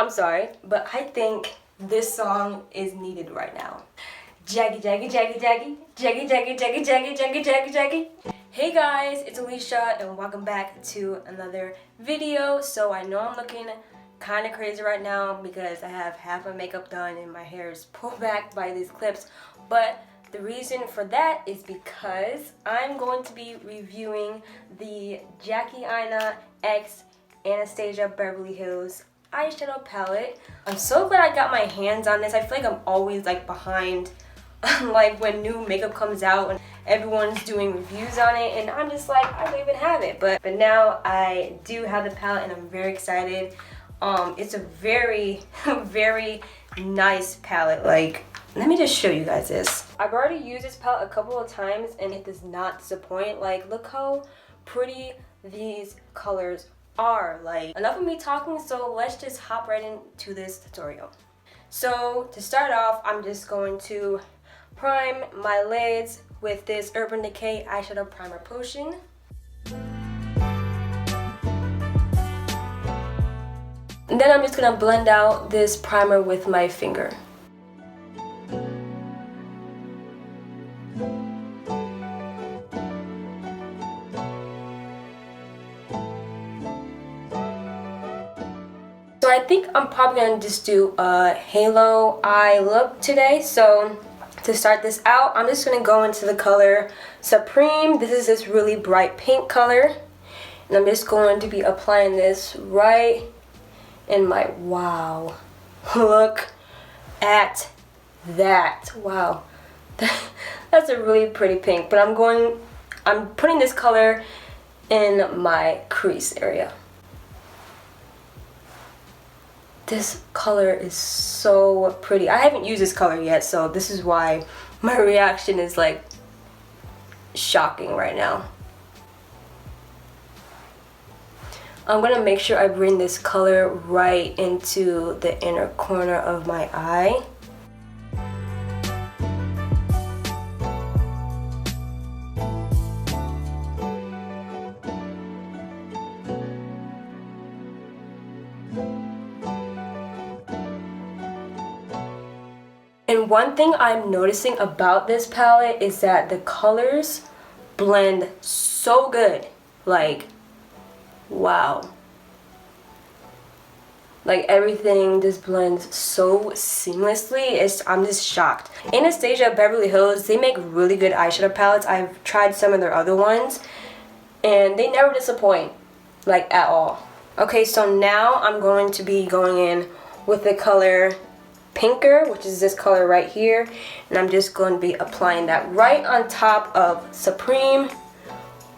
I'm sorry, but I think this song is needed right now. Jaggy, jaggy, jaggy, jaggy, jaggy, jaggy, jaggy, jaggy, jaggy, jaggy, jaggy. Hey guys, it's Alicia and welcome back to another video. So I know I'm looking kind of crazy right now because I have half my makeup done and my hair is pulled back by these clips. But the reason for that is because I'm going to be reviewing the Jackie Aina X Anastasia Beverly Hills eyeshadow palette. I'm so glad I got my hands on this. I feel like I'm always like behind like when new makeup comes out and everyone's doing reviews on it and I'm just like, I don't even have it. But now I do have the palette and I'm very excited. It's a very very nice palette. Like, let me just show you guys this. I've already used this palette a couple of times and it does not disappoint. Like, look how pretty these colors are. Like, enough of me talking, so let's just hop right into this tutorial. So to start off, I'm just going to prime my lids with this Urban Decay eyeshadow primer potion. And then I'm just gonna blend out this primer with my finger. So I think I'm probably gonna just do a halo eye look today. So to start this out, I'm just gonna go into the color Supreme. This is this really bright pink color. And I'm just going to be applying this right in my, wow, look at that. Wow, that's a really pretty pink. But I'm putting this color in my crease area. This color is so pretty. I haven't used this color yet, so this is why my reaction is like shocking right now. I'm gonna make sure I bring this color right into the inner corner of my eye. And one thing I'm noticing about this palette is that the colors blend so good. Like, wow. Like, everything just blends so seamlessly. I'm just shocked. Anastasia Beverly Hills, they make really good eyeshadow palettes. I've tried some of their other ones and they never disappoint, like, at all. Okay, so now I'm going to be going in with the color Pinker, which is this color right here, and I'm just going to be applying that right on top of Supreme,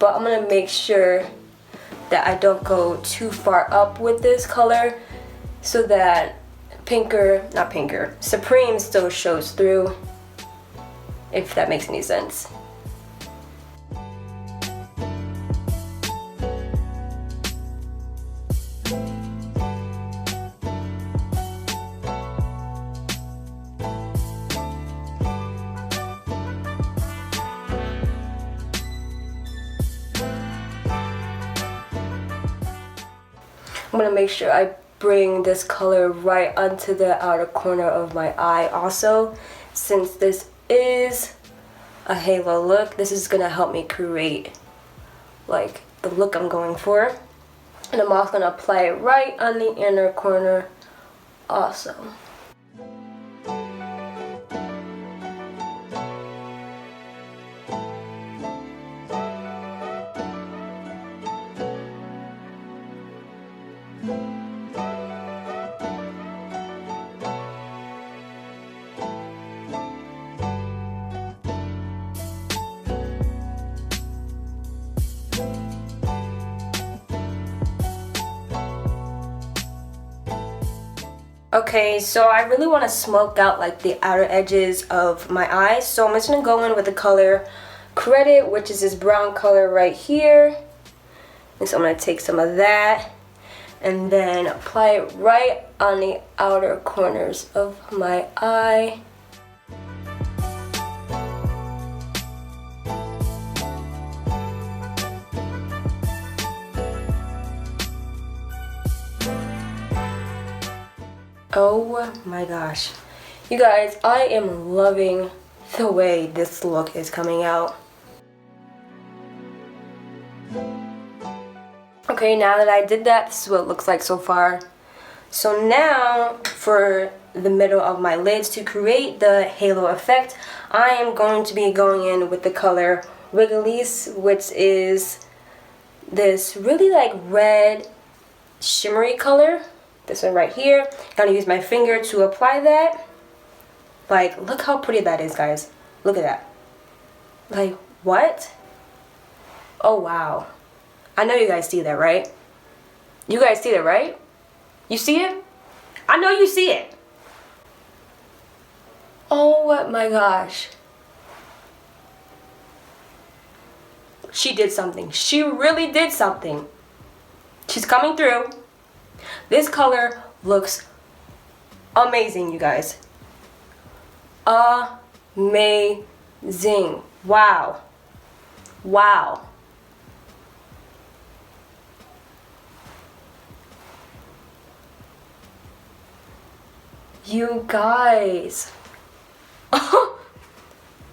but I'm going to make sure that I don't go too far up with this color so that Supreme still shows through, if that makes any sense. I'm gonna make sure I bring this color right onto the outer corner of my eye also. Since this is a halo look, this is gonna help me create like the look I'm going for. And I'm also gonna apply it right on the inner corner also. Okay, so I really want to smoke out like the outer edges of my eyes, so I'm just going to go in with the color Credit, which is this brown color right here. And so I'm going to take some of that and then apply it right on the outer corners of my eye. Oh my gosh. You guys, I am loving the way this look is coming out. Okay, now that I did that, this is what it looks like so far. So now, for the middle of my lids, to create the halo effect, I am going to be going in with the color Wiggly's, which is this really like red shimmery color. This one right here. I'm gonna use my finger to apply that. Like, look how pretty that is, guys. Look at that. Like, what? Oh, wow. I know you guys see that, right? You guys see that, right? You see it? I know you see it. Oh my gosh. She did something. She really did something. She's coming through. This color looks amazing, you guys. Amazing. Wow. Wow. You guys.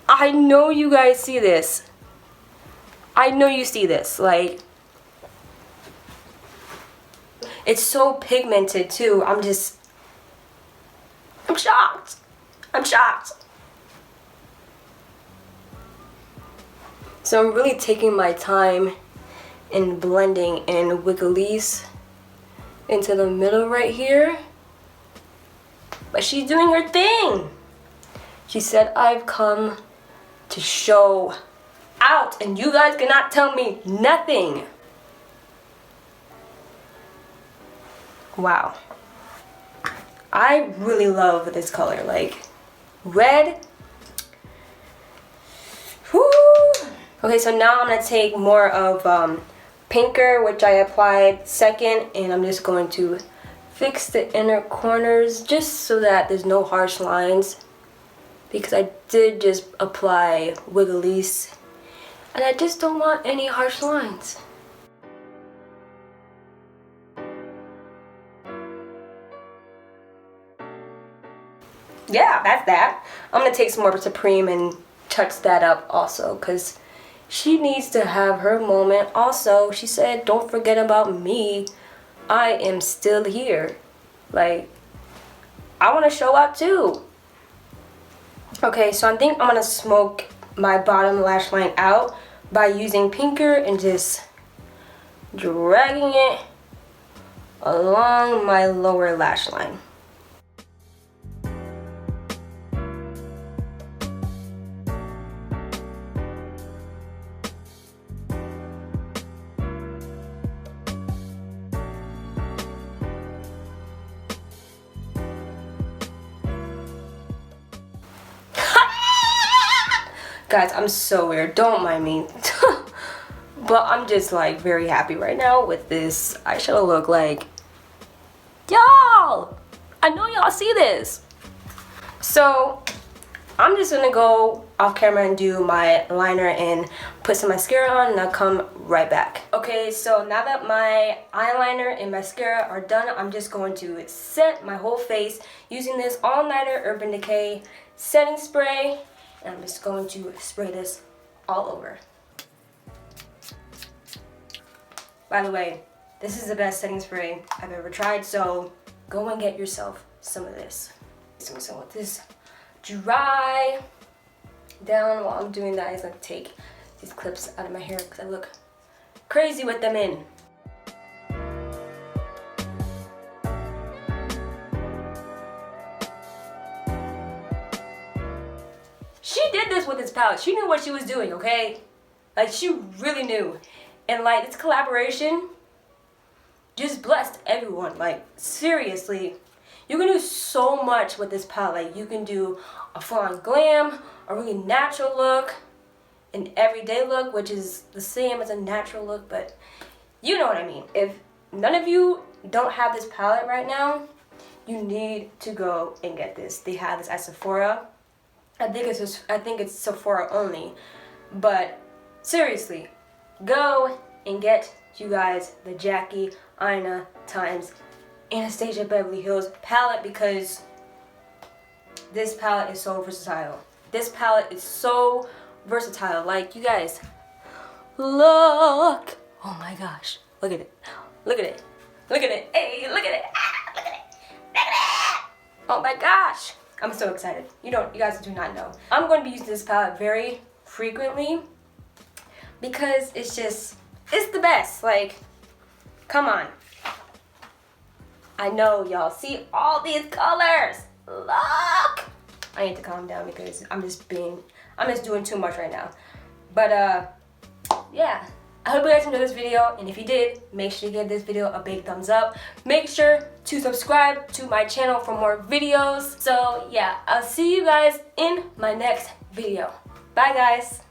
I know you guys see this. I know you see this. Like, it's so pigmented too. I'm shocked. I'm shocked. So I'm really taking my time in blending in Wiggly's into the middle right here. But she's doing her thing. She said, I've come to show out and you guys cannot tell me nothing. Wow. I really love this color, like red. Whoo. Okay, so now I'm gonna take more of pinker, which I applied second, and I'm just going to fix the inner corners just so that there's no harsh lines, because I did just apply Wiggly's and I just don't want any harsh lines. Yeah, that's that. I'm gonna take some more Supreme and touch that up also, because she needs to have her moment. Also, she said, don't forget about me. I am still here. Like, I want to show out too. Okay, so I think I'm gonna smoke my bottom lash line out by using pinker and just dragging it along my lower lash line. Guys, I'm so weird, don't mind me. But I'm just like very happy right now with this eyeshadow look. Like, y'all, I know y'all see this. So I'm just gonna go off camera and do my liner and put some mascara on, and I'll come right back. Okay, so now that my eyeliner and mascara are done, I'm just going to set my whole face using this All Nighter Urban Decay setting spray. And I'm just going to spray this all over. By the way, this is the best setting spray I've ever tried, so go and get yourself some of this. So I'm just gonna let this dry down. While I'm doing that, I'm gonna take these clips out of my hair because I look crazy with them in. She did this with this palette. She knew what she was doing, okay? Like, she really knew. And like, this collaboration just blessed everyone. Like, seriously, you can do so much with this palette. Like, you can do a full-on glam, a really natural look, an everyday look, which is the same as a natural look, but you know what I mean. If none of you don't have this palette right now, you need to go and get this. They have this at Sephora. I think it's Sephora only, but seriously, go and get you guys the Jackie Aina times Anastasia Beverly Hills palette because this palette is so versatile. This palette is so versatile. Like, you guys, look. Oh my gosh. Look at it. Look at it. Look at it. Hey, look at it. Ah, look at it. Look at it. Oh my gosh. I'm so excited. You guys do not know. I'm going to be using this palette very frequently because it's the best. Like, come on. I know y'all see all these colors. Look. I need to calm down because I'm just doing too much right now. But yeah. I hope you guys enjoyed this video, and if you did, make sure you give this video a big thumbs up. Make sure to subscribe to my channel for more videos. So yeah, I'll see you guys in my next video. Bye guys.